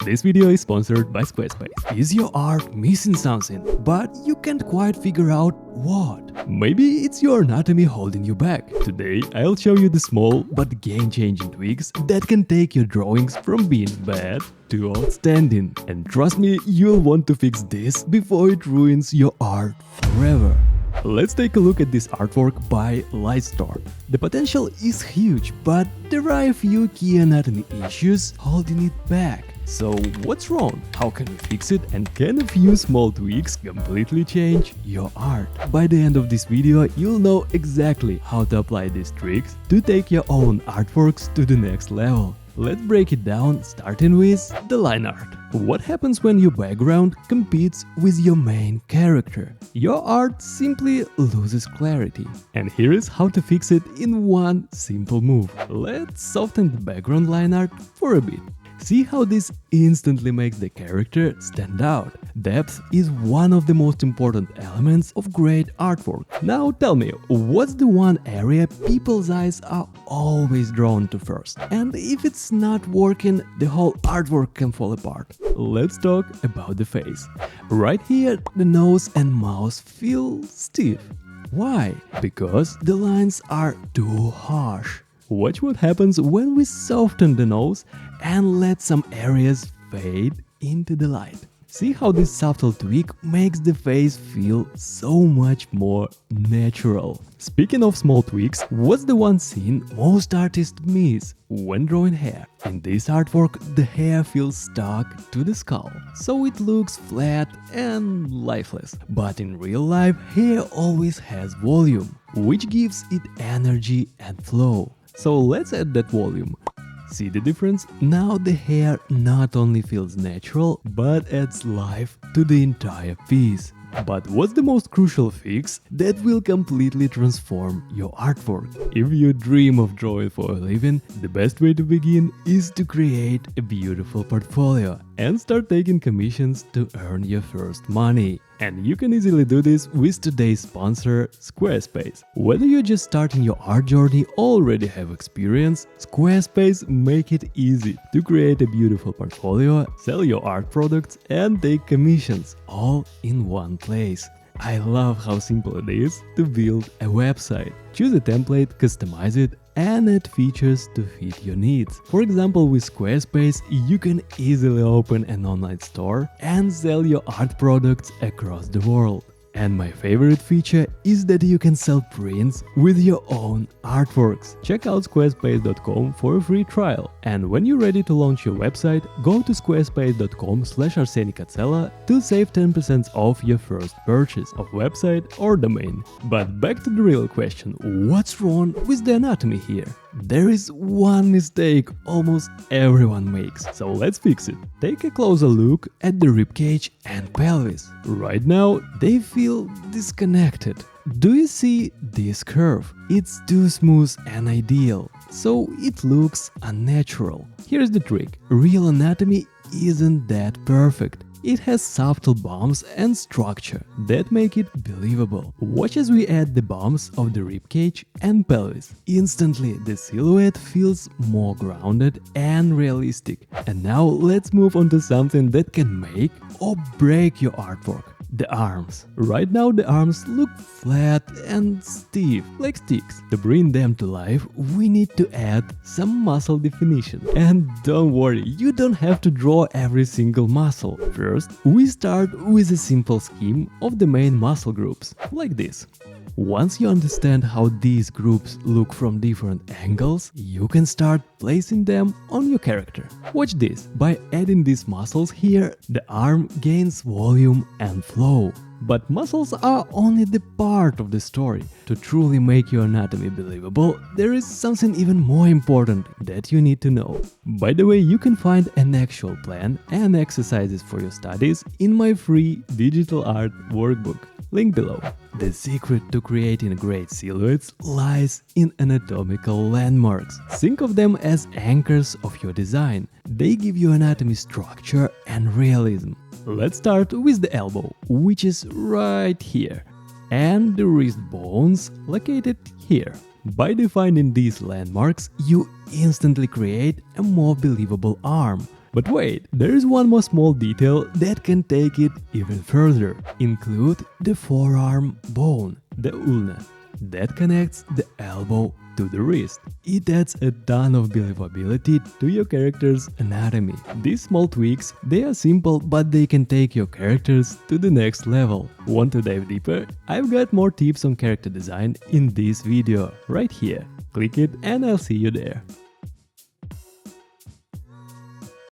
This video is sponsored by Squarespace. Is your art missing something, but you can't quite figure out what? Maybe it's your anatomy holding you back. Today I'll show you the small but game-changing tweaks that can take your drawings from being bad to outstanding. And trust me, you'll want to fix this before it ruins your art forever. Let's take a look at this artwork by Lightstorm. The potential is huge, but there are a few key anatomy issues holding it back. So what's wrong? How can we fix it? And can a few small tweaks completely change your art? By the end of this video, you'll know exactly how to apply these tricks to take your own artworks to the next level. Let's break it down, starting with the line art. What happens when your background competes with your main character? Your art simply loses clarity. And here is how to fix it in one simple move. Let's soften the background line art for a bit. See how this instantly makes the character stand out. Depth is one of the most important elements of great artwork. Now tell me, what's the one area people's eyes are always drawn to first? And if it's not working, the whole artwork can fall apart. Let's talk about the face. Right here, the nose and mouth feel stiff. Why? Because the lines are too harsh. Watch what happens when we soften the nose and let some areas fade into the light. See how this subtle tweak makes the face feel so much more natural. Speaking of small tweaks, what's the one scene most artists miss when drawing hair? In this artwork, the hair feels stuck to the skull, so it looks flat and lifeless. But in real life, hair always has volume, which gives it energy and flow. So let's add that volume. See the difference? Now the hair not only feels natural, but adds life to the entire piece. But what's the most crucial fix that will completely transform your artwork? If you dream of drawing for a living, the best way to begin is to create a beautiful portfolio and start taking commissions to earn your first money. And you can easily do this with today's sponsor, Squarespace. Whether you're just starting your art journey or already have experience, Squarespace make it easy to create a beautiful portfolio, sell your art products and take commissions all in one place. I love how simple it is to build a website. Choose a template, customize it, and add features to fit your needs. For example, with Squarespace, you can easily open an online store and sell your art products across the world. And my favorite feature is that you can sell prints with your own artworks. Check out squarespace.com for a free trial. And when you're ready to launch your website, go to squarespace.com/Arseni to save 10% off your first purchase of website or domain. But back to the real question, what's wrong with the anatomy here? There is one mistake almost everyone makes, so let's fix it. Take a closer look at the ribcage and pelvis. Right now, they feel disconnected. Do you see this curve? It's too smooth and ideal, so it looks unnatural. Here's the trick. Real anatomy isn't that perfect. It has subtle bumps and structure that make it believable. Watch as we add the bumps of the ribcage and pelvis. Instantly, the silhouette feels more grounded and realistic. And now let's move on to something that can make or break your artwork. The arms. Right now the arms look flat and stiff, like sticks. To bring them to life, we need to add some muscle definition. And don't worry, you don't have to draw every single muscle. First, we start with a simple scheme of the main muscle groups, like this. Once you understand how these groups look from different angles, you can start placing them on your character. Watch this. By adding these muscles here, the arm gains volume and flow. But muscles are only the part of the story. To truly make your anatomy believable, there is something even more important that you need to know. By the way, you can find an actual plan and exercises for your studies in my free digital art workbook. Link below. The secret to creating great silhouettes lies in anatomical landmarks. Think of them as anchors of your design. They give you anatomy structure and realism. Let's start with the elbow, which is right here, and the wrist bones located here. By defining these landmarks, you instantly create a more believable arm. But wait, there is one more small detail that can take it even further. Include the forearm bone, the ulna, that connects the elbow to the wrist. It adds a ton of believability to your character's anatomy. These small tweaks, they are simple, but they can take your characters to the next level. Want to dive deeper? I've got more tips on character design in this video, right here. Click it and I'll see you there.